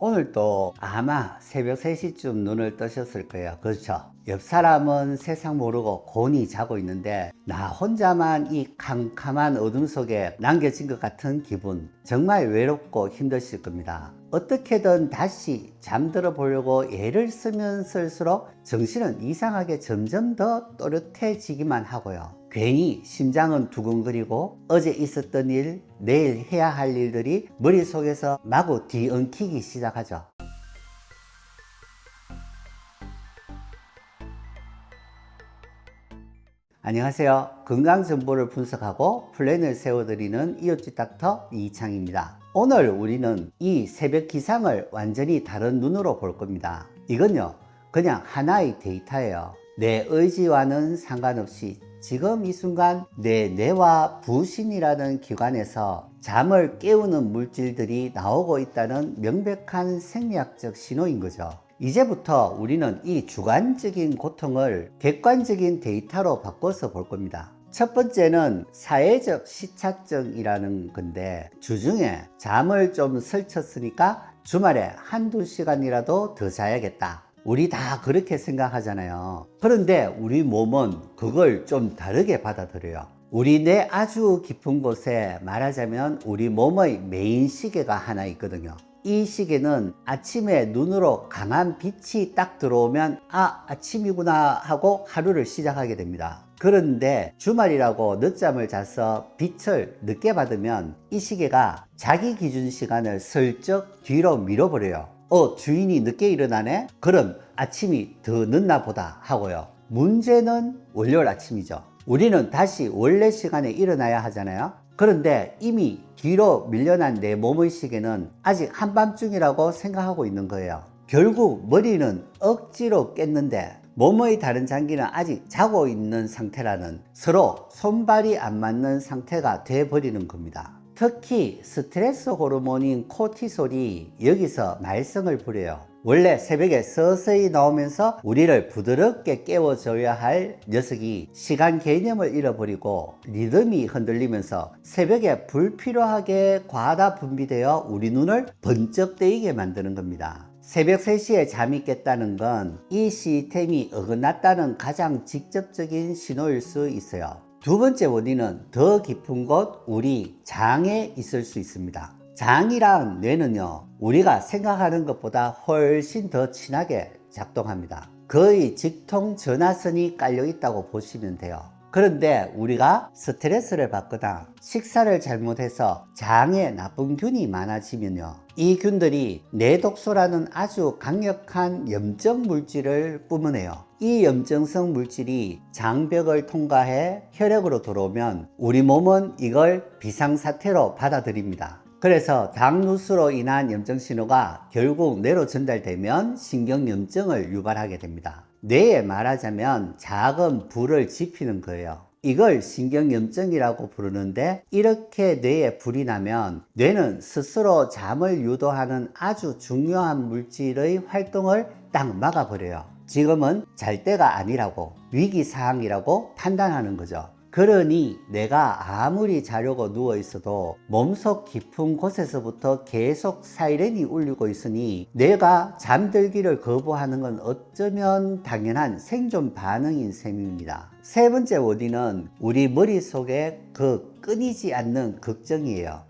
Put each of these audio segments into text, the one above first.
오늘도 아마 새벽 3시쯤 눈을 뜨셨을 거예요. 그렇죠? 옆 사람은 세상 모르고 곤히 자고 있는데 나 혼자만 이 캄캄한 어둠 속에 남겨진 것 같은 기분, 정말 외롭고 힘드실 겁니다. 어떻게든 다시 잠들어 보려고 애를 쓰면 쓸수록 정신은 이상하게 점점 더 또렷해지기만 하고요. 괜히 심장은 두근거리고 어제 있었던 일, 내일 해야 할 일들이 머릿속에서 마구 뒤엉키기 시작하죠. 안녕하세요. 건강정보를 분석하고 플랜을 세워드리는 이웃집 닥터 이창입니다. 오늘 우리는 이 새벽 기상을 완전히 다른 눈으로 볼 겁니다. 이건요, 그냥 하나의 데이터예요. 내 의지와는 상관없이 지금 이 순간 내 뇌와 부신이라는 기관에서 잠을 깨우는 물질들이 나오고 있다는 명백한 생리학적 신호인 거죠. 이제부터 우리는 이 주관적인 고통을 객관적인 데이터로 바꿔서 볼 겁니다. 첫 번째는 사회적 시차증이라는 건데, 주중에 잠을 좀 설쳤으니까 주말에 한두 시간이라도 더 자야겠다. 우리 다 그렇게 생각하잖아요. 그런데 우리 몸은 그걸 좀 다르게 받아들여요. 우리 뇌 아주 깊은 곳에 말하자면 우리 몸의 메인 시계가 하나 있거든요. 이 시계는 아침에 눈으로 강한 빛이 딱 들어오면 아침이구나 하고 하루를 시작하게 됩니다. 그런데 주말이라고 늦잠을 자서 빛을 늦게 받으면 이 시계가 자기 기준 시간을 슬쩍 뒤로 밀어버려요. 주인이 늦게 일어나네? 그럼 아침이 더 늦나 보다 하고요. 문제는 월요일 아침이죠. 우리는 다시 원래 시간에 일어나야 하잖아요. 그런데 이미 뒤로 밀려난 내 몸의 시계는 아직 한밤중이라고 생각하고 있는 거예요. 결국 머리는 억지로 깼는데 몸의 다른 장기는 아직 자고 있는 상태라는, 서로 손발이 안 맞는 상태가 돼버리는 겁니다. 특히 스트레스 호르몬인 코티솔이 여기서 말썽을 부려요. 원래 새벽에 서서히 나오면서 우리를 부드럽게 깨워줘야 할 녀석이 시간 개념을 잃어버리고 리듬이 흔들리면서 새벽에 불필요하게 과다 분비되어 우리 눈을 번쩍 뜨이게 만드는 겁니다. 새벽 3시에 잠이 깼다는 건 이 시스템이 어긋났다는 가장 직접적인 신호일 수 있어요. 두 번째 원인은 더 깊은 곳, 우리 장에 있을 수 있습니다. 장이랑 뇌는요, 우리가 생각하는 것보다 훨씬 더 친하게 작동합니다. 거의 직통 전화선이 깔려 있다고 보시면 돼요. 그런데 우리가 스트레스를 받거나 식사를 잘못해서 장에 나쁜 균이 많아지면요, 이 균들이 뇌독소라는 아주 강력한 염증 물질을 뿜어내요. 이 염증성 물질이 장벽을 통과해 혈액으로 들어오면 우리 몸은 이걸 비상사태로 받아들입니다. 그래서 당누수로 인한 염증신호가 결국 뇌로 전달되면 신경염증을 유발하게 됩니다. 뇌에 말하자면 작은 불을 지피는 거예요. 이걸 신경염증이라고 부르는데, 이렇게 뇌에 불이 나면 뇌는 스스로 잠을 유도하는 아주 중요한 물질의 활동을 딱 막아버려요. 지금은 잘 때가 아니라고, 위기사항이라고 판단하는 거죠. 그러니 내가 아무리 자려고 누워 있어도 몸속 깊은 곳에서부터 계속 사이렌이 울리고 있으니 뇌가 잠들기를 거부하는 건 어쩌면 당연한 생존 반응인 셈입니다. 세 번째 원인은 우리 머릿속에 그 끊이지 않는 걱정이에요.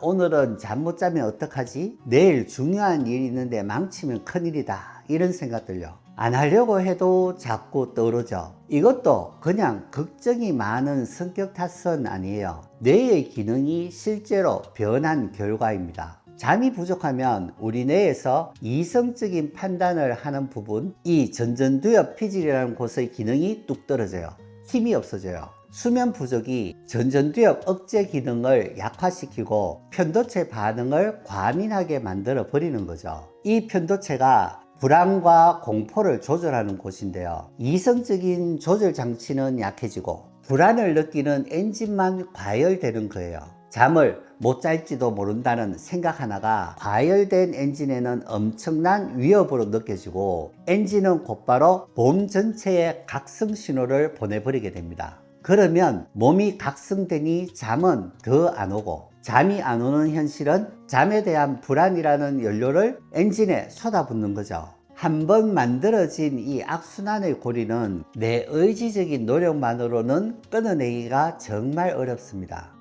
오늘은 잠 못 자면 어떡하지? 내일 중요한 일이 있는데 망치면 큰일이다, 이런 생각들요. 안 하려고 해도 자꾸 떠오르죠. 이것도 그냥 걱정이 많은 성격 탓은 아니에요. 뇌의 기능이 실제로 변한 결과입니다. 잠이 부족하면 우리 뇌에서 이성적인 판단을 하는 부분, 이 전전두엽 피질이라는 곳의 기능이 뚝 떨어져요. 힘이 없어져요. 수면 부족이 전전두엽 억제 기능을 약화시키고 편도체 반응을 과민하게 만들어 버리는 거죠. 이 편도체가 불안과 공포를 조절하는 곳인데요, 이성적인 조절 장치는 약해지고 불안을 느끼는 엔진만 과열되는 거예요. 잠을 못 잘지도 모른다는 생각 하나가 과열된 엔진에는 엄청난 위협으로 느껴지고, 엔진은 곧바로 몸 전체에 각성 신호를 보내버리게 됩니다. 그러면 몸이 각성되니 잠은 더 안 오고 잠이 안 오는 현실은 잠에 대한 불안이라는 연료를 엔진에 쏟아붓는 거죠. 한번 만들어진 이 악순환의 고리는 내 의지적인 노력만으로는 끊어내기가 정말 어렵습니다.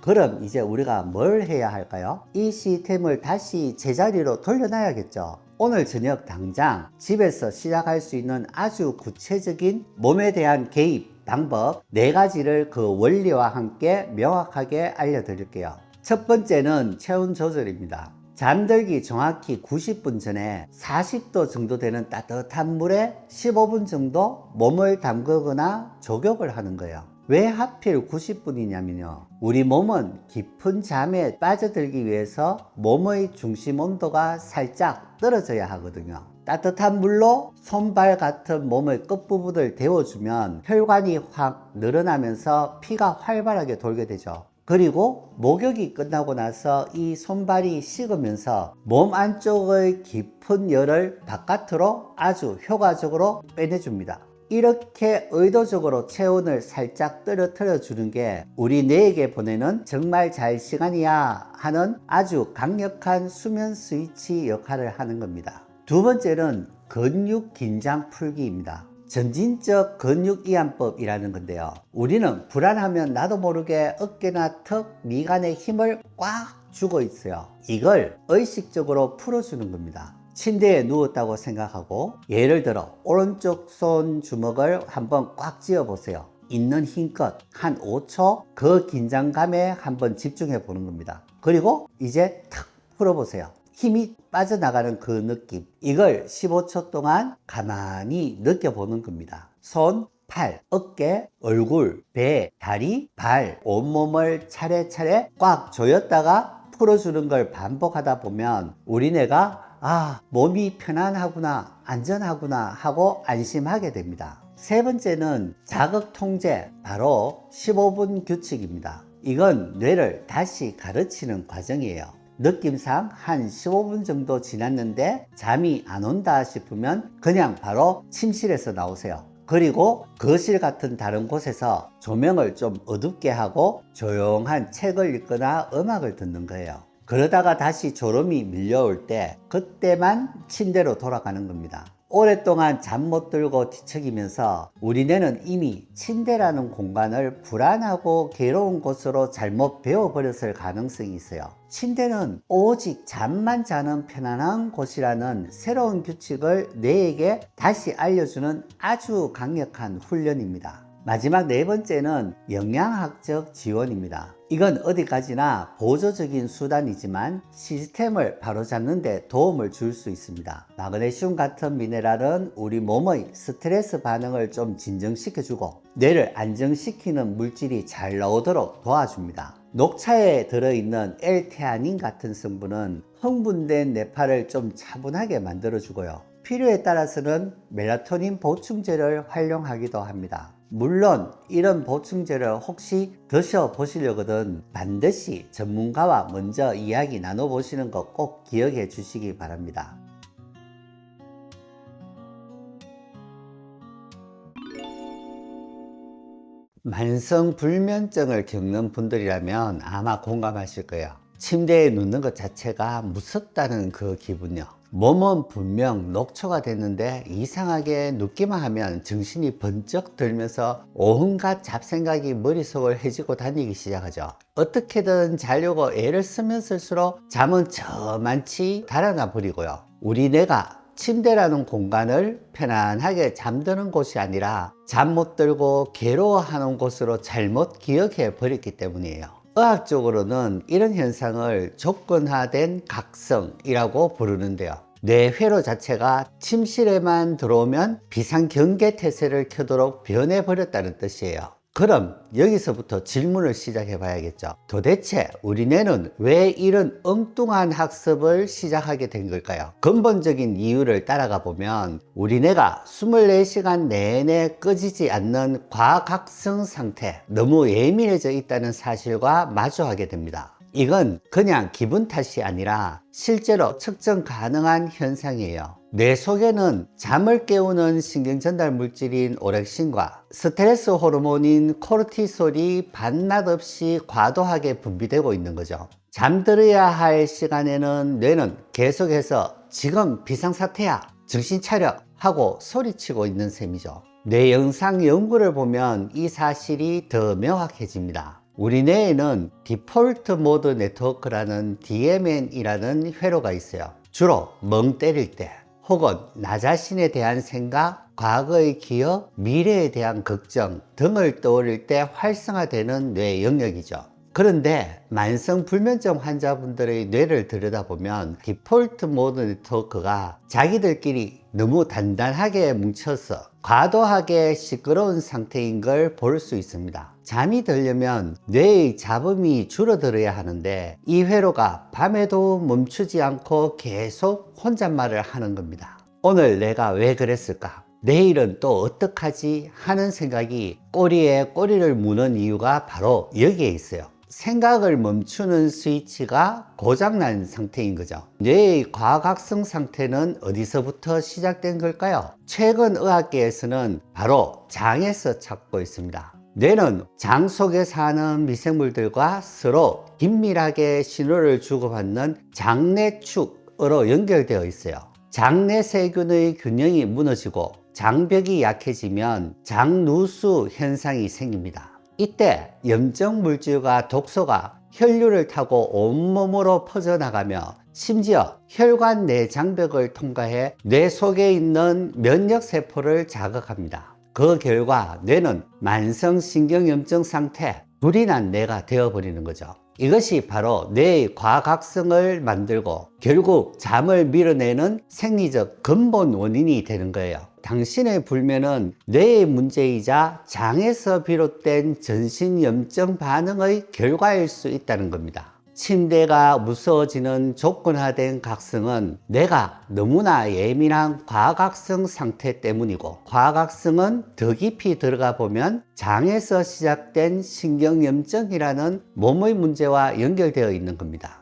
그럼 이제 우리가 뭘 해야 할까요? 이 시스템을 다시 제자리로 돌려놔야겠죠. 오늘 저녁 당장 집에서 시작할 수 있는 아주 구체적인 몸에 대한 개입 방법 4가지를 그 원리와 함께 명확하게 알려드릴게요. 첫 번째는 체온 조절입니다. 잠들기 정확히 90분 전에 40도 정도 되는 따뜻한 물에 15분 정도 몸을 담그거나 족욕을 하는 거예요. 왜 하필 90분이냐면요. 우리 몸은 깊은 잠에 빠져들기 위해서 몸의 중심 온도가 살짝 떨어져야 하거든요. 따뜻한 물로 손발 같은 몸의 끝부분을 데워주면 혈관이 확 늘어나면서 피가 활발하게 돌게 되죠. 그리고 목욕이 끝나고 나서 이 손발이 식으면서 몸 안쪽의 깊은 열을 바깥으로 아주 효과적으로 빼내줍니다. 이렇게 의도적으로 체온을 살짝 떨어뜨려 주는 게 우리 뇌에게 보내는 정말 잘 시간이야 하는 아주 강력한 수면 스위치 역할을 하는 겁니다. 두 번째는 근육 긴장 풀기입니다. 점진적 근육 이완법이라는 건데요. 우리는 불안하면 나도 모르게 어깨나 턱, 미간에 힘을 꽉 주고 있어요. 이걸 의식적으로 풀어주는 겁니다. 침대에 누웠다고 생각하고 예를 들어 오른쪽 손 주먹을 한번 꽉 쥐어 보세요. 있는 힘껏 한 5초 그 긴장감에 한번 집중해 보는 겁니다. 그리고 이제 탁 풀어보세요. 힘이 빠져나가는 그 느낌, 이걸 15초 동안 가만히 느껴보는 겁니다. 손, 팔, 어깨, 얼굴, 배, 다리, 발, 온몸을 차례차례 꽉 조였다가 풀어주는 걸 반복하다 보면 우리 뇌가 몸이 편안하구나, 안전하구나 하고 안심하게 됩니다. 세 번째는 자극 통제, 바로 15분 규칙입니다. 이건 뇌를 다시 가르치는 과정이에요. 느낌상 한 15분 정도 지났는데 잠이 안 온다 싶으면 그냥 바로 침실에서 나오세요. 그리고 거실 같은 다른 곳에서 조명을 좀 어둡게 하고 조용한 책을 읽거나 음악을 듣는 거예요. 그러다가 다시 졸음이 밀려올 때 그때만 침대로 돌아가는 겁니다. 오랫동안 잠 못 들고 뒤척이면서 우리 뇌는 이미 침대라는 공간을 불안하고 괴로운 곳으로 잘못 배워버렸을 가능성이 있어요. 침대는 오직 잠만 자는 편안한 곳이라는 새로운 규칙을 뇌에게 다시 알려주는 아주 강력한 훈련입니다. 마지막 4번째는 영양학적 지원입니다. 이건 어디까지나 보조적인 수단이지만 시스템을 바로잡는 데 도움을 줄 수 있습니다. 마그네슘 같은 미네랄은 우리 몸의 스트레스 반응을 좀 진정시켜주고 뇌를 안정시키는 물질이 잘 나오도록 도와줍니다. 녹차에 들어있는 L테아닌 같은 성분은 흥분된 뇌파를 좀 차분하게 만들어주고요. 필요에 따라서는 멜라토닌 보충제를 활용하기도 합니다. 물론 이런 보충제를 혹시 드셔보시려거든 반드시 전문가와 먼저 이야기 나눠보시는 거 꼭 기억해 주시기 바랍니다. 만성불면증을 겪는 분들이라면 아마 공감하실 거예요. 침대에 눕는 것 자체가 무섭다는 그 기분요. 몸은 분명 녹초가 됐는데 이상하게 눕기만 하면 정신이 번쩍 들면서 온갖 잡생각이 머릿속을 헤지고 다니기 시작하죠. 어떻게든 자려고 애를 쓰면 쓸수록 잠은 저만치 달아나 버리고요. 우리 뇌가 침대라는 공간을 편안하게 잠드는 곳이 아니라 잠 못 들고 괴로워하는 곳으로 잘못 기억해 버렸기 때문이에요. 의학적으로는 이런 현상을 조건화된 각성이라고 부르는데요. 뇌 회로 자체가 침실에만 들어오면 비상경계 태세를 켜도록 변해버렸다는 뜻이에요. 그럼 여기서부터 질문을 시작해 봐야겠죠. 도대체 우리 뇌는 왜 이런 엉뚱한 학습을 시작하게 된 걸까요? 근본적인 이유를 따라가 보면 우리 뇌가 24시간 내내 꺼지지 않는 과각성 상태, 너무 예민해져 있다는 사실과 마주하게 됩니다. 이건 그냥 기분 탓이 아니라 실제로 측정 가능한 현상이에요. 뇌 속에는 잠을 깨우는 신경전달 물질인 오렉신과 스트레스 호르몬인 코르티솔이 반낮 없이 과도하게 분비되고 있는 거죠. 잠들어야 할 시간에는 뇌는 계속해서 지금 비상사태야, 정신 차려 하고 소리치고 있는 셈이죠. 뇌 영상 연구를 보면 이 사실이 더 명확해집니다. 우리 뇌에는 디폴트 모드 네트워크라는 DMN이라는 회로가 있어요. 주로 멍 때릴 때 혹은 나 자신에 대한 생각, 과거의 기억, 미래에 대한 걱정 등을 떠올릴 때 활성화되는 뇌 영역이죠. 그런데 만성 불면증 환자분들의 뇌를 들여다보면 디폴트 모드 네트워크가 자기들끼리 너무 단단하게 뭉쳐서 과도하게 시끄러운 상태인 걸 볼 수 있습니다. 잠이 들려면 뇌의 잡음이 줄어들어야 하는데 이 회로가 밤에도 멈추지 않고 계속 혼잣말을 하는 겁니다. 오늘 내가 왜 그랬을까? 내일은 또 어떡하지? 하는 생각이 꼬리에 꼬리를 무는 이유가 바로 여기에 있어요. 생각을 멈추는 스위치가 고장난 상태인 거죠. 뇌의 과각성 상태는 어디서부터 시작된 걸까요? 최근 의학계에서는 바로 장에서 찾고 있습니다. 뇌는 장 속에 사는 미생물들과 서로 긴밀하게 신호를 주고받는 장내축으로 연결되어 있어요. 장내 세균의 균형이 무너지고 장벽이 약해지면 장누수 현상이 생깁니다. 이때 염증 물질과 독소가 혈류를 타고 온몸으로 퍼져나가며 심지어 혈관 내 장벽을 통과해 뇌 속에 있는 면역세포를 자극합니다. 그 결과 뇌는 만성신경염증 상태, 불이 난 뇌가 되어버리는 거죠. 이것이 바로 뇌의 과각성을 만들고 결국 잠을 밀어내는 생리적 근본 원인이 되는 거예요. 당신의 불면은 뇌의 문제이자 장에서 비롯된 전신염증 반응의 결과일 수 있다는 겁니다. 침대가 무서워지는 조건화된 각성은 뇌가 너무나 예민한 과각성 상태 때문이고, 과각성은 더 깊이 들어가 보면 장에서 시작된 신경염증이라는 몸의 문제와 연결되어 있는 겁니다.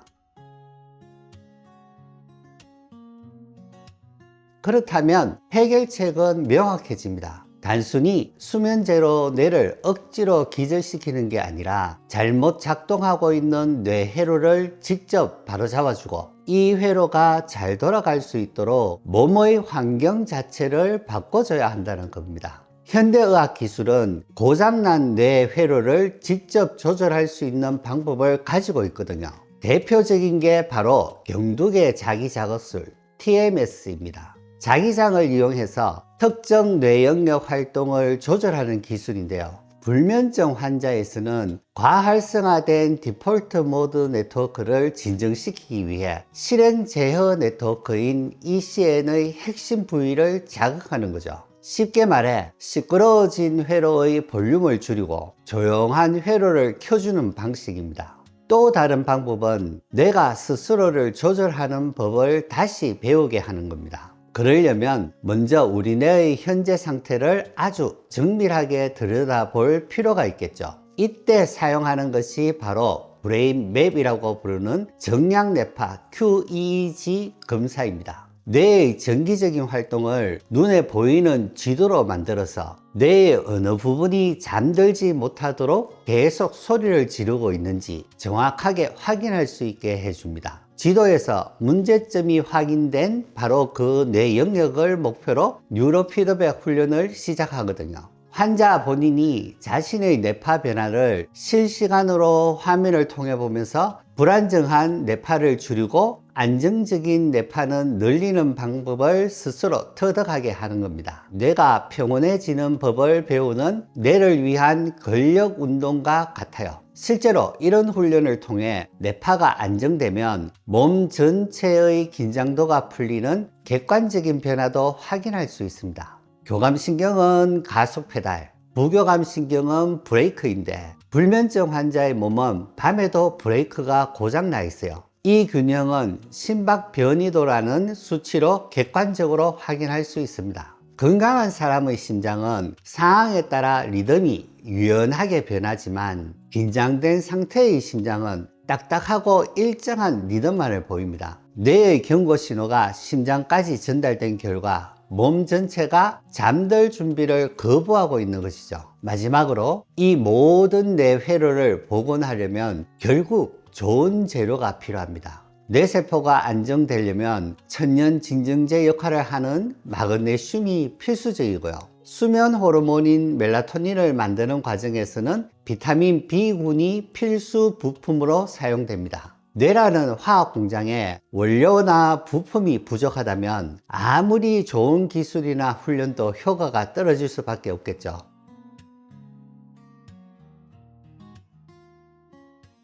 그렇다면 해결책은 명확해집니다. 단순히 수면제로 뇌를 억지로 기절시키는 게 아니라 잘못 작동하고 있는 뇌 회로를 직접 바로잡아주고 이 회로가 잘 돌아갈 수 있도록 몸의 환경 자체를 바꿔줘야 한다는 겁니다. 현대의학 기술은 고장난 뇌 회로를 직접 조절할 수 있는 방법을 가지고 있거든요. 대표적인 게 바로 경두계 자기작업술 TMS입니다. 자기장을 이용해서 특정 뇌 영역 활동을 조절하는 기술인데요. 불면증 환자에서는 과활성화된 디폴트 모드 네트워크를 진정시키기 위해 실행 제어 네트워크인 ECN의 핵심 부위를 자극하는 거죠. 쉽게 말해 시끄러워진 회로의 볼륨을 줄이고 조용한 회로를 켜주는 방식입니다. 또 다른 방법은 뇌가 스스로를 조절하는 법을 다시 배우게 하는 겁니다. 그러려면 먼저 우리 뇌의 현재 상태를 아주 정밀하게 들여다볼 필요가 있겠죠. 이때 사용하는 것이 바로 브레인 맵이라고 부르는 정량 뇌파 QEEG 검사입니다. 뇌의 정기적인 활동을 눈에 보이는 지도로 만들어서 뇌의 어느 부분이 잠들지 못하도록 계속 소리를 지르고 있는지 정확하게 확인할 수 있게 해줍니다. 지도에서 문제점이 확인된 바로 그 뇌 영역을 목표로 뉴로 피드백 훈련을 시작하거든요. 환자 본인이 자신의 뇌파 변화를 실시간으로 화면을 통해 보면서 불안정한 뇌파를 줄이고 안정적인 뇌파는 늘리는 방법을 스스로 터득하게 하는 겁니다. 뇌가 평온해지는 법을 배우는 뇌를 위한 근력 운동과 같아요. 실제로 이런 훈련을 통해 뇌파가 안정되면 몸 전체의 긴장도가 풀리는 객관적인 변화도 확인할 수 있습니다. 교감신경은 가속 페달, 부교감신경은 브레이크인데 불면증 환자의 몸은 밤에도 브레이크가 고장나 있어요. 이 균형은 심박 변이도라는 수치로 객관적으로 확인할 수 있습니다. 건강한 사람의 심장은 상황에 따라 리듬이 유연하게 변하지만 긴장된 상태의 심장은 딱딱하고 일정한 리듬만을 보입니다. 뇌의 경고 신호가 심장까지 전달된 결과 몸 전체가 잠들 준비를 거부하고 있는 것이죠. 마지막으로 이 모든 뇌회로를 복원하려면 결국 좋은 재료가 필요합니다. 뇌세포가 안정되려면 천연진정제 역할을 하는 마그네슘이 필수적이고요. 수면 호르몬인 멜라토닌을 만드는 과정에서는 비타민 B군이 필수 부품으로 사용됩니다. 뇌라는 화학 공장에 원료나 부품이 부족하다면 아무리 좋은 기술이나 훈련도 효과가 떨어질 수밖에 없겠죠.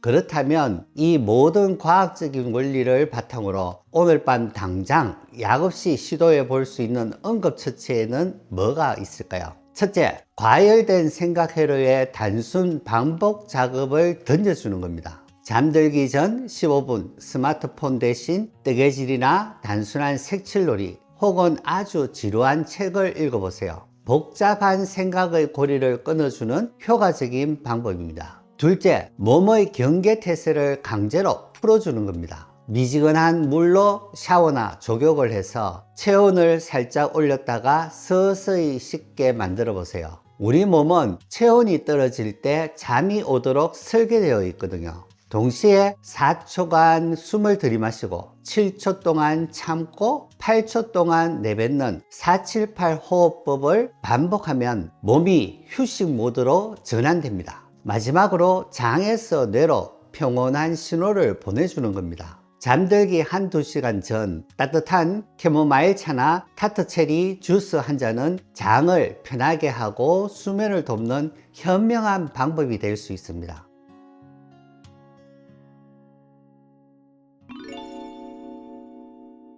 그렇다면 이 모든 과학적인 원리를 바탕으로 오늘 밤 당장 약 없이 시도해 볼 수 있는 응급처치에는 뭐가 있을까요? 첫째, 과열된 생각 회로에 단순 반복 작업을 던져주는 겁니다. 잠들기 전 15분 스마트폰 대신 뜨개질이나 단순한 색칠놀이 혹은 아주 지루한 책을 읽어보세요. 복잡한 생각의 고리를 끊어주는 효과적인 방법입니다. 둘째, 몸의 경계태세를 강제로 풀어주는 겁니다. 미지근한 물로 샤워나 족욕을 해서 체온을 살짝 올렸다가 서서히 식게 만들어 보세요. 우리 몸은 체온이 떨어질 때 잠이 오도록 설계되어 있거든요. 동시에 4초간 숨을 들이마시고 7초 동안 참고 8초 동안 내뱉는 478 호흡법을 반복하면 몸이 휴식 모드로 전환됩니다. 마지막으로 장에서 뇌로 평온한 신호를 보내주는 겁니다. 잠들기 한두 시간 전 따뜻한 캐모마일 차나 타트체리 주스 한 잔은 장을 편하게 하고 수면을 돕는 현명한 방법이 될 수 있습니다.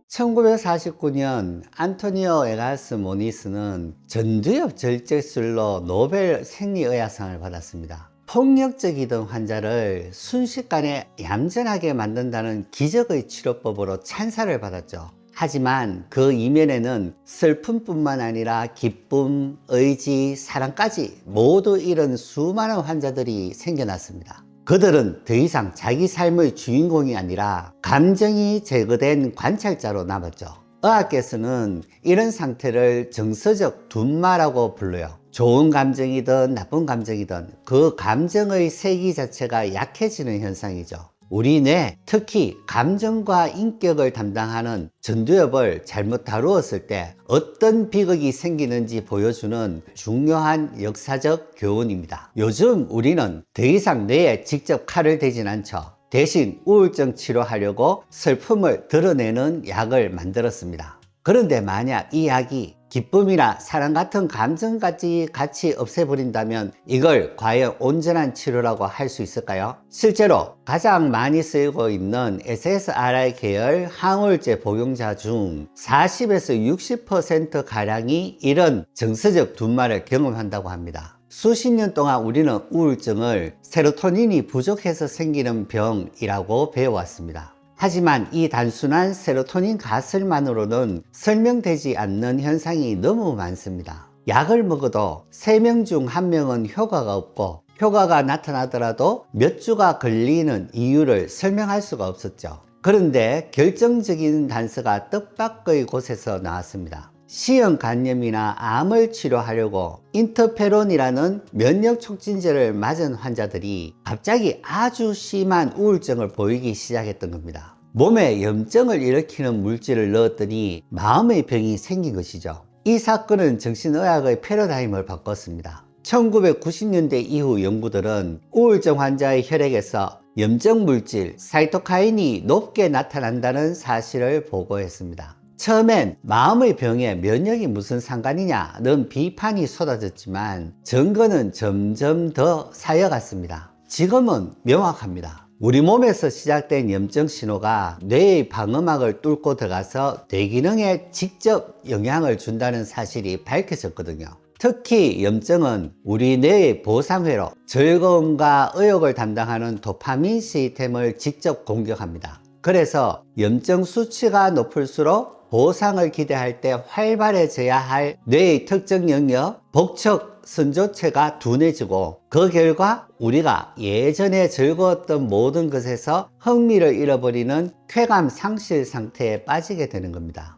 (1949년) 안토니오 에가스 모니스는 전두엽 절제술로 노벨 생리의학상을 받았습니다. 폭력적이던 환자를 순식간에 얌전하게 만든다는 기적의 치료법으로 찬사를 받았죠. 하지만 그 이면에는 슬픔뿐만 아니라 기쁨, 의지, 사랑까지 모두 잃은 수많은 환자들이 생겨났습니다. 그들은 더 이상 자기 삶의 주인공이 아니라 감정이 제거된 관찰자로 남았죠. 의학계에서는 이런 상태를 정서적 둔마라고 불러요. 좋은 감정이든 나쁜 감정이든 그 감정의 세기 자체가 약해지는 현상이죠. 우리 뇌, 특히 감정과 인격을 담당하는 전두엽을 잘못 다루었을 때 어떤 비극이 생기는지 보여주는 중요한 역사적 교훈입니다. 요즘 우리는 더 이상 뇌에 직접 칼을 대진 않죠. 대신 우울증 치료하려고 슬픔을 드러내는 약을 만들었습니다. 그런데 만약 이 약이 기쁨이나 사랑 같은 감정까지 같이 없애버린다면 이걸 과연 온전한 치료라고 할 수 있을까요? 실제로 가장 많이 쓰이고 있는 SSRI 계열 항우울제 복용자 중 40에서 60%가량이 이런 정서적 둔마를 경험한다고 합니다. 수십 년 동안 우리는 우울증을 세로토닌이 부족해서 생기는 병이라고 배워왔습니다. 하지만 이 단순한 세로토닌 가설만으로는 설명되지 않는 현상이 너무 많습니다. 약을 먹어도 3명 중 1명은 효과가 없고 효과가 나타나더라도 몇 주가 걸리는 이유를 설명할 수가 없었죠. 그런데 결정적인 단서가 뜻밖의 곳에서 나왔습니다. 시형간염이나 암을 치료하려고 인터페론이라는 면역 촉진제를 맞은 환자들이 갑자기 아주 심한 우울증을 보이기 시작했던 겁니다. 몸에 염증을 일으키는 물질을 넣었더니 마음의 병이 생긴 것이죠. 이 사건은 정신의학의 패러다임을 바꿨습니다. 1990년대 이후 연구들은 우울증 환자의 혈액에서 염증 물질 사이토카인이 높게 나타난다는 사실을 보고했습니다. 처음엔 마음의 병에 면역이 무슨 상관이냐는 비판이 쏟아졌지만 증거는 점점 더 쌓여갔습니다. 지금은 명확합니다. 우리 몸에서 시작된 염증 신호가 뇌의 방어막을 뚫고 들어가서 뇌기능에 직접 영향을 준다는 사실이 밝혀졌거든요. 특히 염증은 우리 뇌의 보상회로 즐거움과 의욕을 담당하는 도파민 시스템을 직접 공격합니다. 그래서 염증 수치가 높을수록 보상을 기대할 때 활발해져야 할 뇌의 특정 영역, 복척 선조체가 둔해지고 그 결과 우리가 예전에 즐거웠던 모든 것에서 흥미를 잃어버리는 쾌감 상실 상태에 빠지게 되는 겁니다.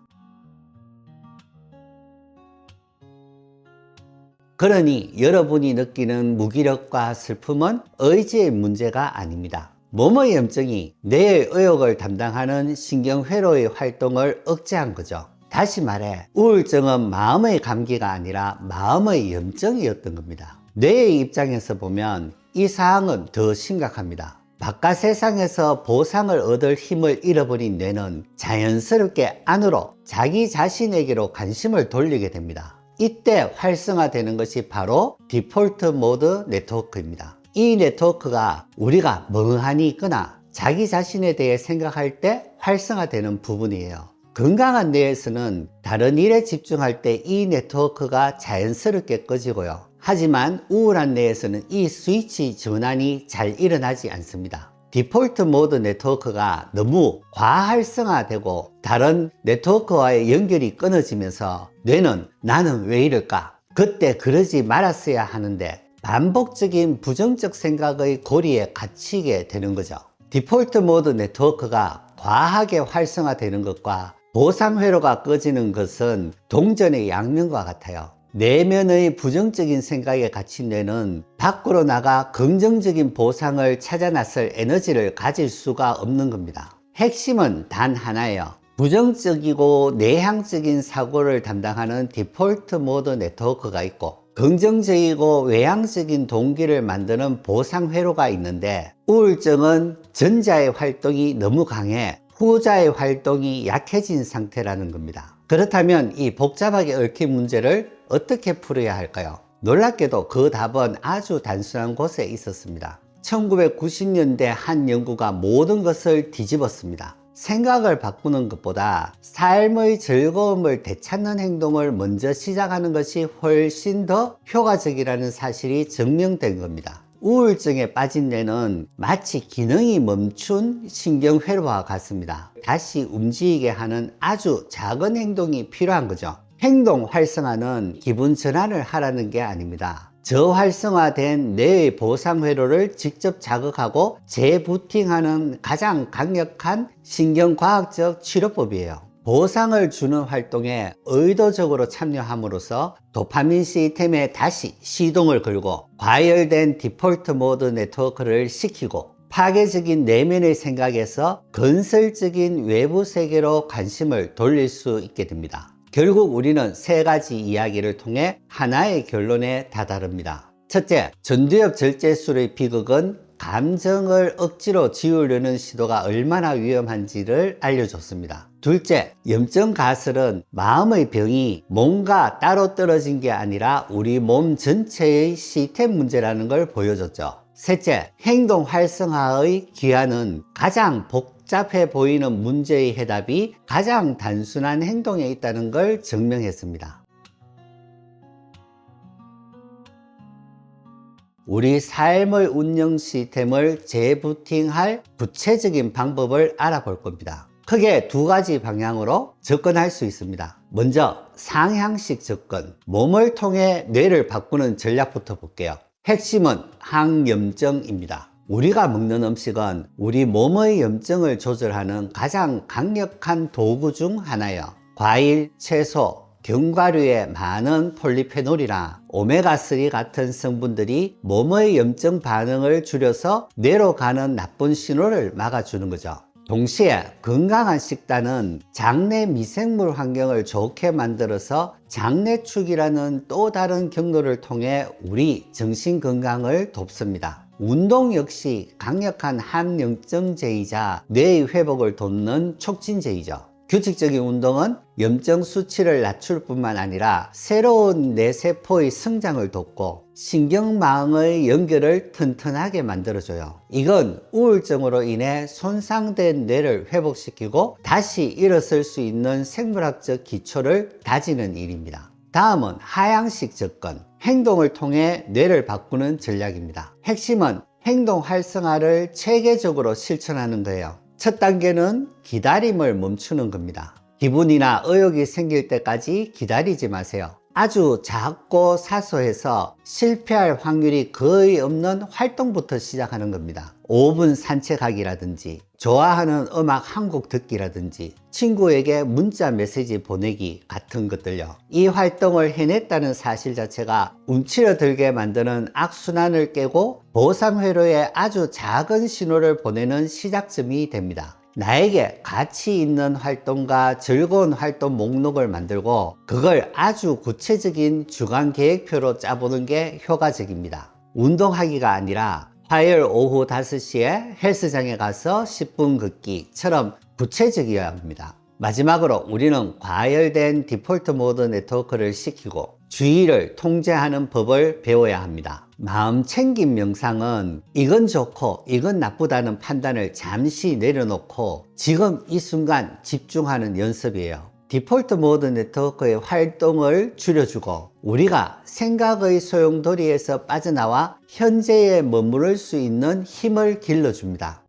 그러니 여러분이 느끼는 무기력과 슬픔은 의지의 문제가 아닙니다. 몸의 염증이 뇌의 의욕을 담당하는 신경회로의 활동을 억제한 거죠. 다시 말해 우울증은 마음의 감기가 아니라 마음의 염증이었던 겁니다. 뇌의 입장에서 보면 이 사항은 더 심각합니다. 바깥 세상에서 보상을 얻을 힘을 잃어버린 뇌는 자연스럽게 안으로 자기 자신에게로 관심을 돌리게 됩니다. 이때 활성화되는 것이 바로 디폴트 모드 네트워크입니다. 이 네트워크가 우리가 멍하니 있거나 자기 자신에 대해 생각할 때 활성화되는 부분이에요. 건강한 뇌에서는 다른 일에 집중할 때 이 네트워크가 자연스럽게 꺼지고요. 하지만 우울한 뇌에서는 이 스위치 전환이 잘 일어나지 않습니다. 디폴트 모드 네트워크가 너무 과활성화되고 다른 네트워크와의 연결이 끊어지면서 뇌는 나는 왜 이럴까? 그때 그러지 말았어야 하는데 반복적인 부정적 생각의 고리에 갇히게 되는 거죠. 디폴트 모드 네트워크가 과하게 활성화되는 것과 보상 회로가 꺼지는 것은 동전의 양면과 같아요. 내면의 부정적인 생각에 갇힌 뇌는 밖으로 나가 긍정적인 보상을 찾아 나설 에너지를 가질 수가 없는 겁니다. 핵심은 단 하나예요. 부정적이고 내향적인 사고를 담당하는 디폴트 모드 네트워크가 있고 긍정적이고 외향적인 동기를 만드는 보상 회로가 있는데 우울증은 전자의 활동이 너무 강해 후자의 활동이 약해진 상태라는 겁니다. 그렇다면 이 복잡하게 얽힌 문제를 어떻게 풀어야 할까요? 놀랍게도 그 답은 아주 단순한 곳에 있었습니다. 1990년대 한 연구가 모든 것을 뒤집었습니다. 생각을 바꾸는 것보다 삶의 즐거움을 되찾는 행동을 먼저 시작하는 것이 훨씬 더 효과적이라는 사실이 증명된 겁니다. 우울증에 빠진 뇌는 마치 기능이 멈춘 신경회로와 같습니다. 다시 움직이게 하는 아주 작은 행동이 필요한 거죠. 행동 활성화는 기분 전환을 하라는 게 아닙니다. 저활성화된 뇌의 보상회로를 직접 자극하고 재부팅하는 가장 강력한 신경과학적 치료법이에요. 보상을 주는 활동에 의도적으로 참여함으로써 도파민 시스템에 다시 시동을 걸고 과열된 디폴트 모드 네트워크를 식히고 파괴적인 내면의 생각에서 건설적인 외부 세계로 관심을 돌릴 수 있게 됩니다. 결국 우리는 세 가지 이야기를 통해 하나의 결론에 다다릅니다. 첫째, 전두엽 절제술의 비극은 감정을 억지로 지우려는 시도가 얼마나 위험한지를 알려줬습니다. 둘째, 염증 가설은 마음의 병이 뭔가 따로 떨어진 게 아니라 우리 몸 전체의 시스템 문제라는 걸 보여줬죠. 셋째, 행동 활성화의 기한은 가장 복잡해 보이는 문제의 해답이 가장 단순한 행동에 있다는 걸 증명했습니다. 우리 삶의 운영 시스템을 재부팅할 구체적인 방법을 알아볼 겁니다. 크게 두 가지 방향으로 접근할 수 있습니다. 먼저 상향식 접근, 몸을 통해 뇌를 바꾸는 전략부터 볼게요. 핵심은 항염증입니다. 우리가 먹는 음식은 우리 몸의 염증을 조절하는 가장 강력한 도구 중 하나예요. 과일, 채소, 견과류에 많은 폴리페놀이나 오메가3 같은 성분들이 몸의 염증 반응을 줄여서 뇌로 가는 나쁜 신호를 막아주는 거죠. 동시에 건강한 식단은 장내 미생물 환경을 좋게 만들어서 장내축이라는 또 다른 경로를 통해 우리 정신 건강을 돕습니다. 운동 역시 강력한 항염증제이자 뇌의 회복을 돕는 촉진제이죠. 규칙적인 운동은 염증 수치를 낮출 뿐만 아니라 새로운 뇌세포의 성장을 돕고 신경망의 연결을 튼튼하게 만들어줘요. 이건 우울증으로 인해 손상된 뇌를 회복시키고 다시 일어설 수 있는 생물학적 기초를 다지는 일입니다. 다음은 하향식 접근, 행동을 통해 뇌를 바꾸는 전략입니다. 핵심은 행동 활성화를 체계적으로 실천하는 거예요. 첫 단계는 기다림을 멈추는 겁니다. 기분이나 의욕이 생길 때까지 기다리지 마세요. 아주 작고 사소해서 실패할 확률이 거의 없는 활동부터 시작하는 겁니다. 5분 산책하기라든지, 좋아하는 음악 한 곡 듣기라든지, 친구에게 문자 메시지 보내기 같은 것들요. 이 활동을 해냈다는 사실 자체가 움츠러들게 만드는 악순환을 깨고 보상회로에 아주 작은 신호를 보내는 시작점이 됩니다. 나에게 가치 있는 활동과 즐거운 활동 목록을 만들고 그걸 아주 구체적인 주간 계획표로 짜보는 게 효과적입니다. 운동하기가 아니라 화요일 오후 5시에 헬스장에 가서 10분 걷기처럼 구체적이어야 합니다. 마지막으로 우리는 과열된 디폴트 모드 네트워크를 시키고 주의를 통제하는 법을 배워야 합니다. 마음 챙김 명상은 이건 좋고 이건 나쁘다는 판단을 잠시 내려놓고 지금 이 순간 집중하는 연습이에요. 디폴트 모드 네트워크의 활동을 줄여주고 우리가 생각의 소용돌이에서 빠져나와 현재에 머무를 수 있는 힘을 길러줍니다.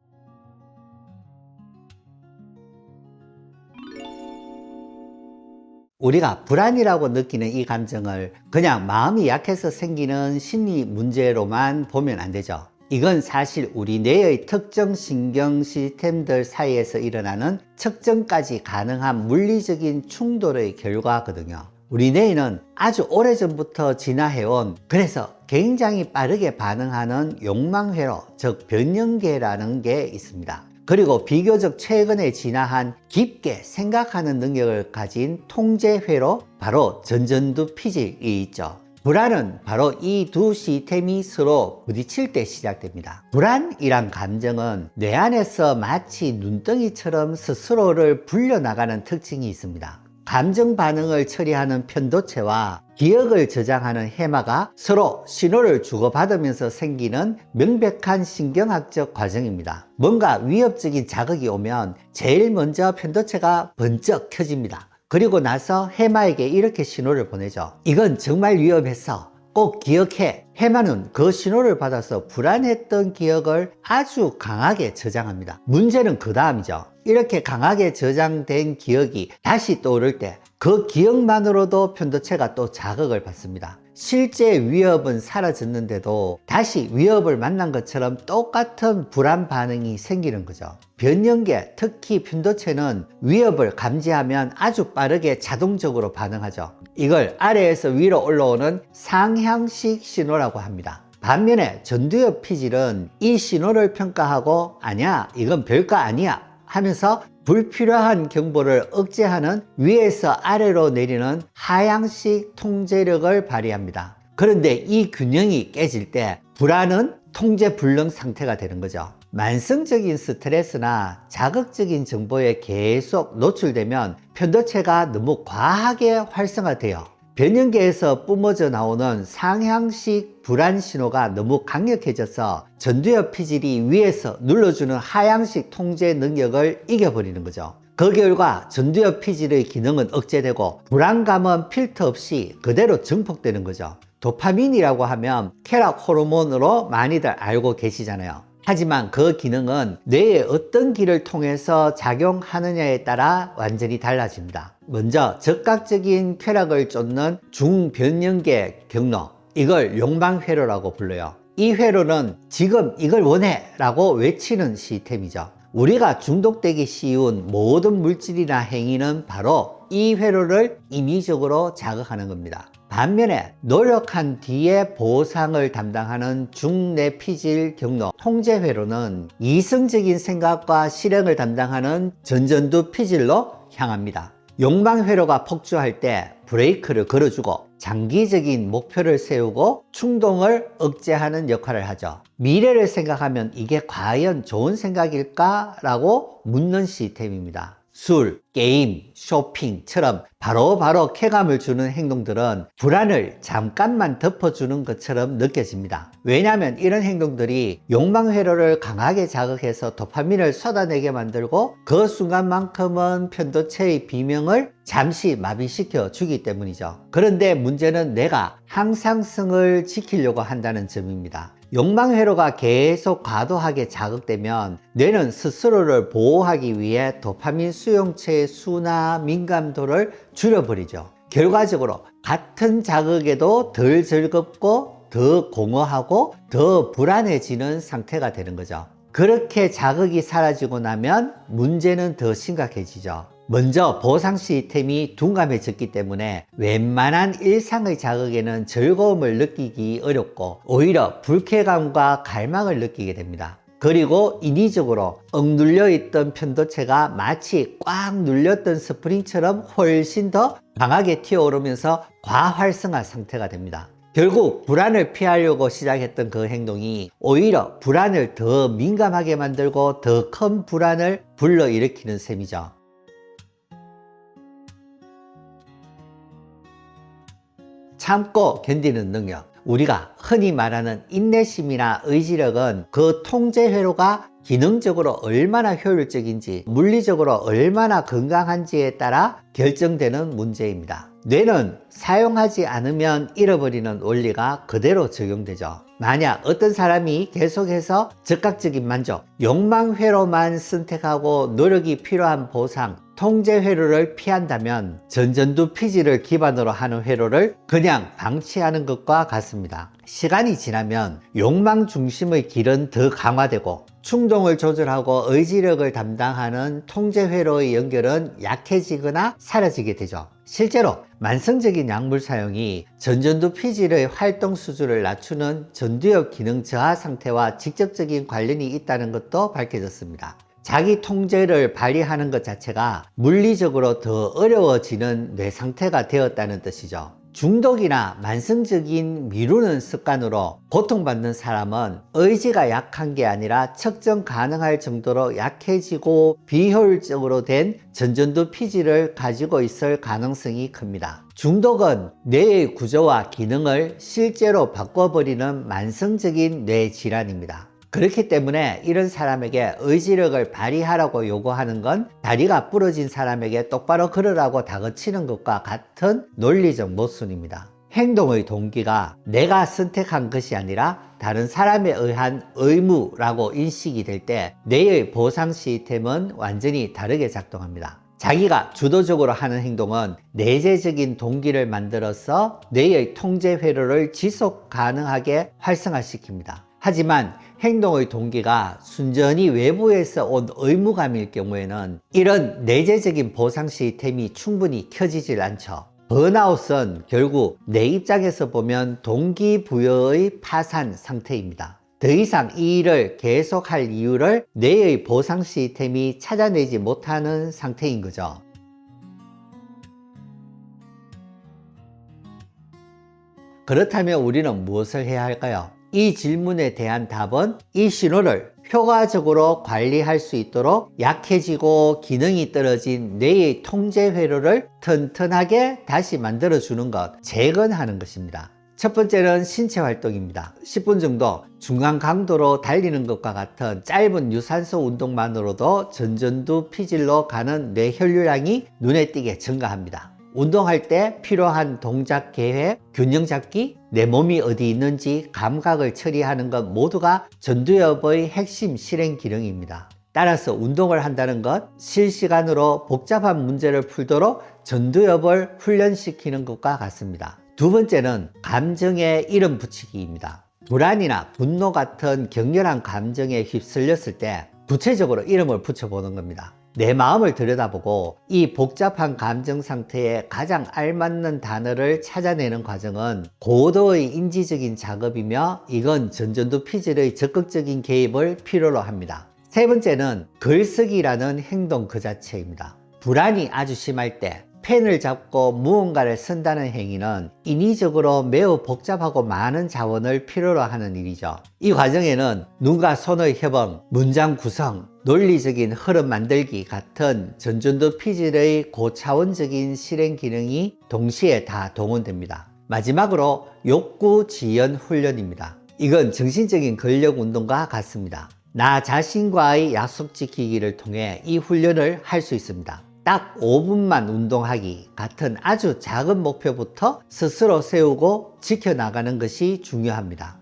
우리가 불안이라고 느끼는 이 감정을 그냥 마음이 약해서 생기는 심리 문제로만 보면 안 되죠. 이건 사실 우리 뇌의 특정 신경 시스템들 사이에서 일어나는 측정까지 가능한 물리적인 충돌의 결과거든요. 우리 뇌는 아주 오래전부터 진화해온, 그래서 굉장히 빠르게 반응하는 욕망회로, 즉 변형계라는 게 있습니다. 그리고 비교적 최근에 진화한 깊게 생각하는 능력을 가진 통제회로, 바로 전전두 피질이 있죠. 불안은 바로 이 두 시스템이 서로 부딪힐 때 시작됩니다. 불안이란 감정은 뇌 안에서 마치 눈덩이처럼 스스로를 불려나가는 특징이 있습니다. 감정 반응을 처리하는 편도체와 기억을 저장하는 해마가 서로 신호를 주고받으면서 생기는 명백한 신경학적 과정입니다. 뭔가 위협적인 자극이 오면 제일 먼저 편도체가 번쩍 켜집니다. 그리고 나서 해마에게 이렇게 신호를 보내죠. 이건 정말 위험했어. 꼭 기억해. 해마는 그 신호를 받아서 불안했던 기억을 아주 강하게 저장합니다. 문제는 그 다음이죠. 이렇게 강하게 저장된 기억이 다시 떠오를 때 그 기억만으로도 편도체가 또 자극을 받습니다. 실제 위협은 사라졌는데도 다시 위협을 만난 것처럼 똑같은 불안 반응이 생기는 거죠. 변형계, 특히 편도체는 위협을 감지하면 아주 빠르게 자동적으로 반응하죠. 이걸 아래에서 위로 올라오는 상향식 신호라고 합니다. 반면에 전두엽 피질은 이 신호를 평가하고 아니야, 이건 별거 아니야 하면서 불필요한 경보를 억제하는 위에서 아래로 내리는 하향식 통제력을 발휘합니다. 그런데 이 균형이 깨질 때 불안은 통제 불능 상태가 되는 거죠. 만성적인 스트레스나 자극적인 정보에 계속 노출되면 편도체가 너무 과하게 활성화돼요. 변형계에서 뿜어져 나오는 상향식 불안 신호가 너무 강력해져서 전두엽 피질이 위에서 눌러주는 하향식 통제 능력을 이겨버리는 거죠. 그 결과 전두엽 피질의 기능은 억제되고 불안감은 필터 없이 그대로 증폭되는 거죠. 도파민이라고 하면 쾌락 호르몬으로 많이들 알고 계시잖아요. 하지만 그 기능은 뇌의 어떤 길을 통해서 작용하느냐에 따라 완전히 달라집니다. 먼저 적극적인 쾌락을 쫓는 중변형계 경로, 이걸 욕망회로라고 불러요. 이 회로는 지금 이걸 원해 라고 외치는 시스템이죠. 우리가 중독되기 쉬운 모든 물질이나 행위는 바로 이 회로를 임의적으로 자극하는 겁니다. 반면에 노력한 뒤에 보상을 담당하는 중뇌피질 경로 통제회로는 이성적인 생각과 실행을 담당하는 전전두 피질로 향합니다. 욕망회로가 폭주할 때 브레이크를 걸어주고 장기적인 목표를 세우고 충동을 억제하는 역할을 하죠. 미래를 생각하면 이게 과연 좋은 생각일까? 라고 묻는 시스템입니다. 술, 게임, 쇼핑처럼 바로바로 쾌감을 주는 행동들은 불안을 잠깐만 덮어주는 것처럼 느껴집니다. 왜냐하면 이런 행동들이 욕망회로를 강하게 자극해서 도파민을 쏟아내게 만들고 그 순간만큼은 편도체의 비명을 잠시 마비시켜 주기 때문이죠. 그런데 문제는 내가 항상성을 지키려고 한다는 점입니다. 욕망회로가 계속 과도하게 자극되면 뇌는 스스로를 보호하기 위해 도파민 수용체의 수나 민감도를 줄여버리죠. 결과적으로 같은 자극에도 덜 즐겁고 더 공허하고 더 불안해지는 상태가 되는 거죠. 그렇게 자극이 사라지고 나면 문제는 더 심각해지죠. 먼저 보상 시스템이 둔감해졌기 때문에 웬만한 일상의 자극에는 즐거움을 느끼기 어렵고 오히려 불쾌감과 갈망을 느끼게 됩니다. 그리고 인위적으로 억눌려 있던 편도체가 마치 꽉 눌렸던 스프링처럼 훨씬 더 강하게 튀어오르면서 과활성화 상태가 됩니다. 결국 불안을 피하려고 시작했던 그 행동이 오히려 불안을 더 민감하게 만들고 더 큰 불안을 불러일으키는 셈이죠. 참고 견디는 능력, 우리가 흔히 말하는 인내심이나 의지력은 그 통제 회로가 기능적으로 얼마나 효율적인지, 물리적으로 얼마나 건강한지에 따라 결정되는 문제입니다. 뇌는 사용하지 않으면 잃어버리는 원리가 그대로 적용되죠. 만약 어떤 사람이 계속해서 즉각적인 만족, 욕망 회로만 선택하고 노력이 필요한 보상, 통제 회로를 피한다면 전전두 피지를 기반으로 하는 회로를 그냥 방치하는 것과 같습니다. 시간이 지나면 욕망 중심의 길은 더 강화되고 충동을 조절하고 의지력을 담당하는 통제 회로의 연결은 약해지거나 사라지게 되죠. 실제로 만성적인 약물 사용이 전전두 피질의 활동 수준을 낮추는 전두엽 기능 저하 상태와 직접적인 관련이 있다는 것도 밝혀졌습니다. 자기 통제를 발휘하는 것 자체가 물리적으로 더 어려워지는 뇌 상태가 되었다는 뜻이죠. 중독이나 만성적인 미루는 습관으로 고통받는 사람은 의지가 약한 게 아니라 측정 가능할 정도로 약해지고 비효율적으로 된 전전두 피질을 가지고 있을 가능성이 큽니다. 중독은 뇌의 구조와 기능을 실제로 바꿔버리는 만성적인 뇌 질환입니다. 그렇기 때문에 이런 사람에게 의지력을 발휘하라고 요구하는 건 다리가 부러진 사람에게 똑바로 걸으라고 다그치는 것과 같은 논리적 모순입니다. 행동의 동기가 내가 선택한 것이 아니라 다른 사람에 의한 의무라고 인식이 될 때 뇌의 보상 시스템은 완전히 다르게 작동합니다. 자기가 주도적으로 하는 행동은 내재적인 동기를 만들어서 뇌의 통제 회로를 지속 가능하게 활성화시킵니다. 하지만 행동의 동기가 순전히 외부에서 온 의무감일 경우에는 이런 내재적인 보상 시스템이 충분히 켜지질 않죠. 번아웃은 결국 내 입장에서 보면 동기부여의 파산 상태입니다. 더 이상 이 일을 계속할 이유를 뇌의 보상 시스템이 찾아내지 못하는 상태인 거죠. 그렇다면 우리는 무엇을 해야 할까요? 이 질문에 대한 답은 이 신호를 효과적으로 관리할 수 있도록 약해지고 기능이 떨어진 뇌의 통제 회로를 튼튼하게 다시 만들어주는 것, 재건하는 것입니다. 첫 번째는 신체 활동입니다. 10분 정도 중간 강도로 달리는 것과 같은 짧은 유산소 운동만으로도 전전두 피질로 가는 뇌 혈류량이 눈에 띄게 증가합니다. 운동할 때 필요한 동작 계획, 균형 잡기, 내 몸이 어디 있는지 감각을 처리하는 것 모두가 전두엽의 핵심 실행 기능입니다. 따라서 운동을 한다는 것, 실시간으로 복잡한 문제를 풀도록 전두엽을 훈련시키는 것과 같습니다. 두 번째는 감정에 이름 붙이기입니다. 불안이나 분노 같은 격렬한 감정에 휩쓸렸을 때 구체적으로 이름을 붙여보는 겁니다. 내 마음을 들여다보고 이 복잡한 감정 상태에 가장 알맞는 단어를 찾아내는 과정은 고도의 인지적인 작업이며 이건 전전두 피질의 적극적인 개입을 필요로 합니다. 세 번째는 글쓰기라는 행동 그 자체입니다. 불안이 아주 심할 때 펜을 잡고 무언가를 쓴다는 행위는 인위적으로 매우 복잡하고 많은 자원을 필요로 하는 일이죠. 이 과정에는 눈과 손의 협응, 문장 구성, 논리적인 흐름 만들기 같은 전전두 피질의 고차원적인 실행 기능이 동시에 다 동원됩니다. 마지막으로 욕구 지연 훈련입니다. 이건 정신적인 근력 운동과 같습니다. 나 자신과의 약속 지키기를 통해 이 훈련을 할 수 있습니다. 딱 5분만 운동하기 같은 아주 작은 목표부터 스스로 세우고 지켜나가는 것이 중요합니다.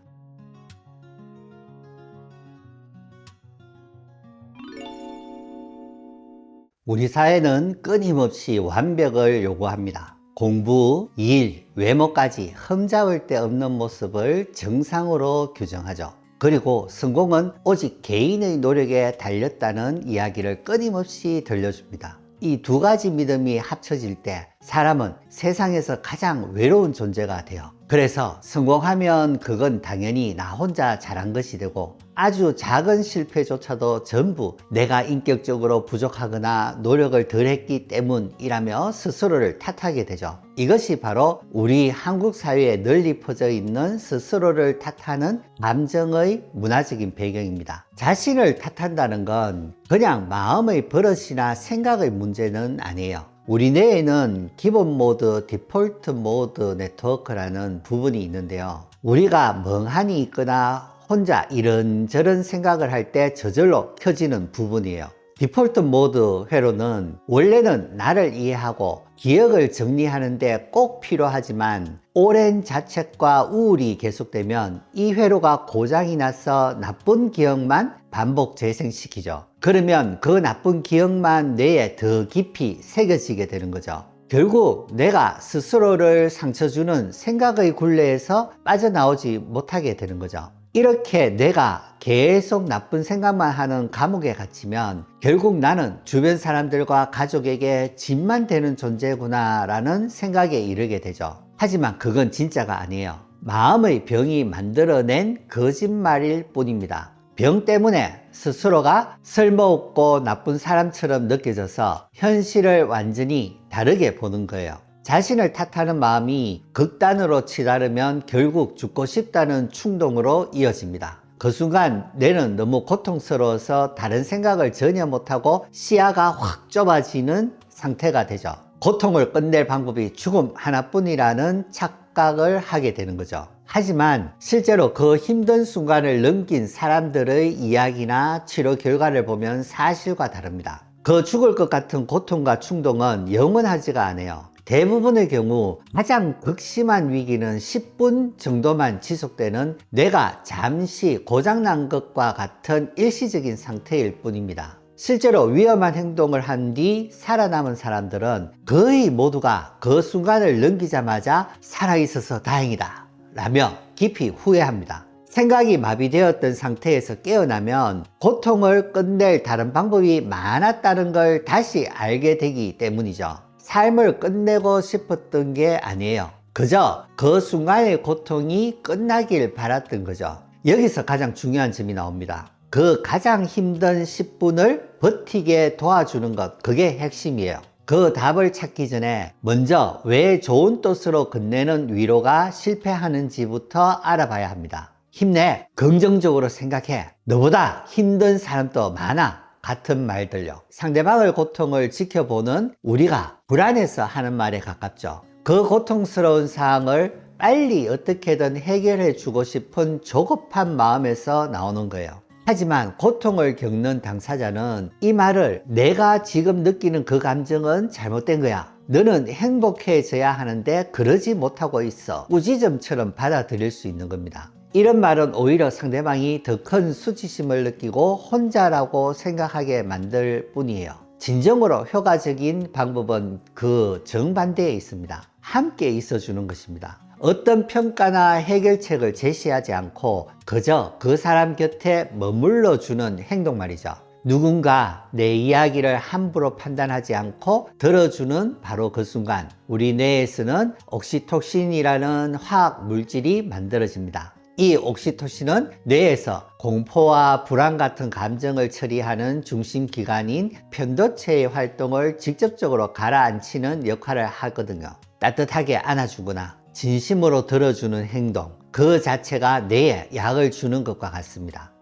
우리 사회는 끊임없이 완벽을 요구합니다. 공부, 일, 외모까지 흠잡을 데 없는 모습을 정상으로 규정하죠. 그리고 성공은 오직 개인의 노력에 달렸다는 이야기를 끊임없이 들려줍니다. 이 두 가지 믿음이 합쳐질 때 사람은 세상에서 가장 외로운 존재가 돼요. 그래서 성공하면 그건 당연히 나 혼자 잘한 것이 되고, 아주 작은 실패조차도 전부 내가 인격적으로 부족하거나 노력을 덜 했기 때문이라며 스스로를 탓하게 되죠. 이것이 바로 우리 한국 사회에 널리 퍼져 있는 스스로를 탓하는 감정의 문화적인 배경입니다. 자신을 탓한다는 건 그냥 마음의 버릇이나 생각의 문제는 아니에요. 우리 뇌에는 기본 모드, 디폴트 모드 네트워크라는 부분이 있는데요. 우리가 멍하니 있거나 혼자 이런저런 생각을 할 때 저절로 켜지는 부분이에요. 디폴트 모드 회로는 원래는 나를 이해하고 기억을 정리하는데 꼭 필요하지만, 오랜 자책과 우울이 계속되면 이 회로가 고장이 나서 나쁜 기억만 반복 재생시키죠. 그러면 그 나쁜 기억만 뇌에 더 깊이 새겨지게 되는 거죠. 결국 내가 스스로를 상처 주는 생각의 굴레에서 빠져나오지 못하게 되는 거죠. 이렇게 내가 계속 나쁜 생각만 하는 감옥에 갇히면 결국 나는 주변 사람들과 가족에게 짐만 되는 존재구나 라는 생각에 이르게 되죠. 하지만 그건 진짜가 아니에요. 마음의 병이 만들어낸 거짓말일 뿐입니다. 병 때문에 스스로가 쓸모없고 나쁜 사람처럼 느껴져서 현실을 완전히 다르게 보는 거예요. 자신을 탓하는 마음이 극단으로 치달으면 결국 죽고 싶다는 충동으로 이어집니다. 그 순간 뇌는 너무 고통스러워서 다른 생각을 전혀 못하고 시야가 확 좁아지는 상태가 되죠. 고통을 끝낼 방법이 죽음 하나뿐이라는 착각을 하게 되는 거죠. 하지만 실제로 그 힘든 순간을 넘긴 사람들의 이야기나 치료 결과를 보면 사실과 다릅니다. 그 죽을 것 같은 고통과 충동은 영원하지가 않아요. 대부분의 경우 가장 극심한 위기는 10분 정도만 지속되는 뇌가 잠시 고장난 것과 같은 일시적인 상태일 뿐입니다. 실제로 위험한 행동을 한 뒤 살아남은 사람들은 거의 모두가 그 순간을 넘기자마자 살아있어서 다행이다 라며 깊이 후회합니다. 생각이 마비되었던 상태에서 깨어나면 고통을 끝낼 다른 방법이 많았다는 걸 다시 알게 되기 때문이죠. 삶을 끝내고 싶었던 게 아니에요. 그저 그 순간의 고통이 끝나길 바랐던 거죠. 여기서 가장 중요한 점이 나옵니다. 그 가장 힘든 10분을 버티게 도와주는 것, 그게 핵심이에요. 그 답을 찾기 전에 먼저 왜 좋은 뜻으로 건네는 위로가 실패하는지부터 알아봐야 합니다. 힘내, 긍정적으로 생각해, 너보다 힘든 사람도 많아 같은 말들요. 상대방의 고통을 지켜보는 우리가 불안해서 하는 말에 가깝죠. 그 고통스러운 상황을 빨리 어떻게든 해결해 주고 싶은 조급한 마음에서 나오는 거예요. 하지만 고통을 겪는 당사자는 이 말을 내가 지금 느끼는 그 감정은 잘못된 거야, 너는 행복해져야 하는데 그러지 못하고 있어, 꾸지점처럼 받아들일 수 있는 겁니다. 이런 말은 오히려 상대방이 더 큰 수치심을 느끼고 혼자라고 생각하게 만들 뿐이에요. 진정으로 효과적인 방법은 그 정반대에 있습니다. 함께 있어주는 것입니다. 어떤 평가나 해결책을 제시하지 않고 그저 그 사람 곁에 머물러 주는 행동 말이죠. 누군가 내 이야기를 함부로 판단하지 않고 들어주는 바로 그 순간 우리 뇌에서는 옥시토신이라는 화학 물질이 만들어집니다. 이 옥시토신은 뇌에서 공포와 불안 같은 감정을 처리하는 중심기관인 편도체의 활동을 직접적으로 가라앉히는 역할을 하거든요. 따뜻하게 안아주거나 진심으로 들어주는 행동, 그 자체가 뇌에 약을 주는 것과 같습니다.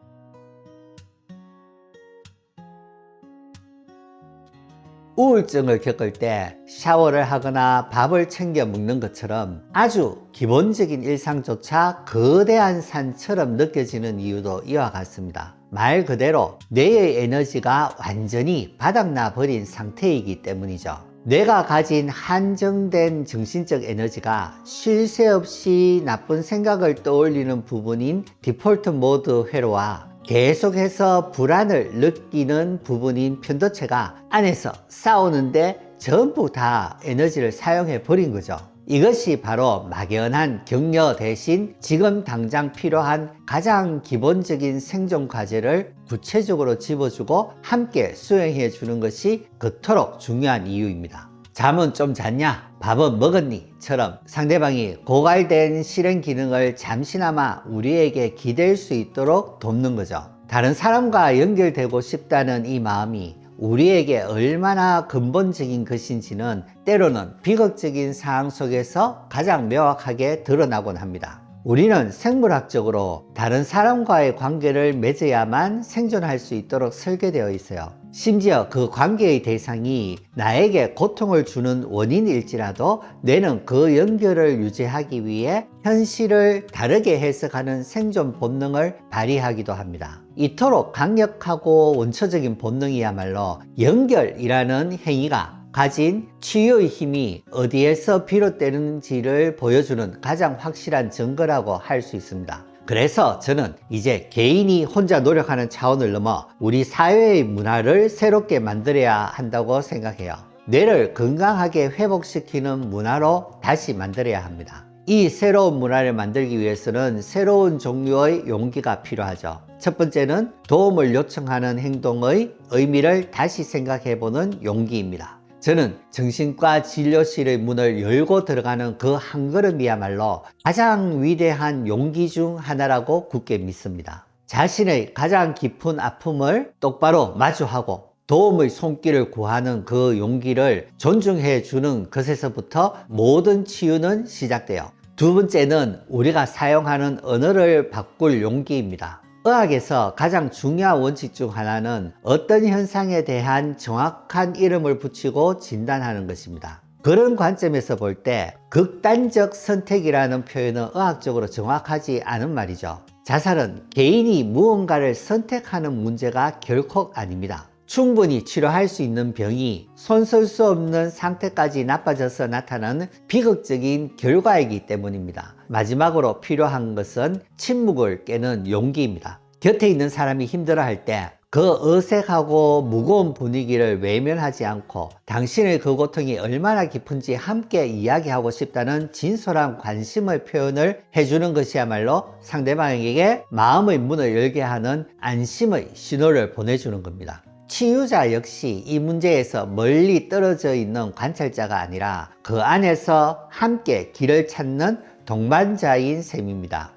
우울증을 겪을 때 샤워를 하거나 밥을 챙겨 먹는 것처럼 아주 기본적인 일상조차 거대한 산처럼 느껴지는 이유도 이와 같습니다. 말 그대로 뇌의 에너지가 완전히 바닥나 버린 상태이기 때문이죠. 뇌가 가진 한정된 정신적 에너지가 쉴 새 없이 나쁜 생각을 떠올리는 부분인 디폴트 모드 회로와 계속해서 불안을 느끼는 부분인 편도체가 안에서 싸우는데 전부 다 에너지를 사용해 버린 거죠. 이것이 바로 막연한 격려 대신 지금 당장 필요한 가장 기본적인 생존 과제를 구체적으로 집어주고 함께 수행해 주는 것이 그토록 중요한 이유입니다. 잠은 좀 잤냐? 밥은 먹었니? 처럼 상대방이 고갈된 실행 기능을 잠시나마 우리에게 기댈 수 있도록 돕는 거죠. 다른 사람과 연결되고 싶다는 이 마음이 우리에게 얼마나 근본적인 것인지는 때로는 비극적인 상황 속에서 가장 명확하게 드러나곤 합니다. 우리는 생물학적으로 다른 사람과의 관계를 맺어야만 생존할 수 있도록 설계되어 있어요. 심지어 그 관계의 대상이 나에게 고통을 주는 원인일지라도 뇌는 그 연결을 유지하기 위해 현실을 다르게 해석하는 생존 본능을 발휘하기도 합니다. 이토록 강력하고 원초적인 본능이야말로 연결이라는 행위가 가진 치유의 힘이 어디에서 비롯되는지를 보여주는 가장 확실한 증거라고 할 수 있습니다. 그래서 저는 이제 개인이 혼자 노력하는 차원을 넘어 우리 사회의 문화를 새롭게 만들어야 한다고 생각해요. 뇌를 건강하게 회복시키는 문화로 다시 만들어야 합니다. 이 새로운 문화를 만들기 위해서는 새로운 종류의 용기가 필요하죠. 첫 번째는 도움을 요청하는 행동의 의미를 다시 생각해보는 용기입니다. 저는 정신과 진료실의 문을 열고 들어가는 그 한 걸음이야말로 가장 위대한 용기 중 하나라고 굳게 믿습니다. 자신의 가장 깊은 아픔을 똑바로 마주하고 도움의 손길을 구하는 그 용기를 존중해 주는 것에서부터 모든 치유는 시작돼요. 두 번째는 우리가 사용하는 언어를 바꿀 용기입니다. 의학에서 가장 중요한 원칙 중 하나는 어떤 현상에 대한 정확한 이름을 붙이고 진단하는 것입니다. 그런 관점에서 볼 때 극단적 선택이라는 표현은 의학적으로 정확하지 않은 말이죠. 자살은 개인이 무언가를 선택하는 문제가 결코 아닙니다. 충분히 치료할 수 있는 병이 손쓸 수 없는 상태까지 나빠져서 나타나는 비극적인 결과이기 때문입니다. 마지막으로 필요한 것은 침묵을 깨는 용기입니다. 곁에 있는 사람이 힘들어할 때 그 어색하고 무거운 분위기를 외면하지 않고 당신의 그 고통이 얼마나 깊은지 함께 이야기하고 싶다는 진솔한 관심의 표현을 해주는 것이야말로 상대방에게 마음의 문을 열게 하는 안심의 신호를 보내주는 겁니다. 치유자 역시 이 문제에서 멀리 떨어져 있는 관찰자가 아니라 그 안에서 함께 길을 찾는 동반자인 셈입니다.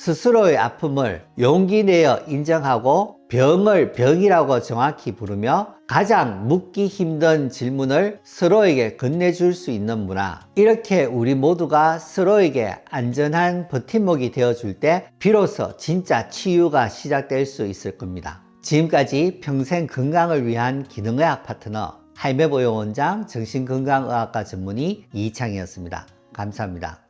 스스로의 아픔을 용기 내어 인정하고 병을 병이라고 정확히 부르며 가장 묻기 힘든 질문을 서로에게 건네줄 수 있는 문화. 이렇게 우리 모두가 서로에게 안전한 버팀목이 되어줄 때 비로소 진짜 치유가 시작될 수 있을 겁니다. 지금까지 평생 건강을 위한 기능의학 파트너 할매보영 원장 정신건강의학과 전문의 이창이었습니다. 감사합니다.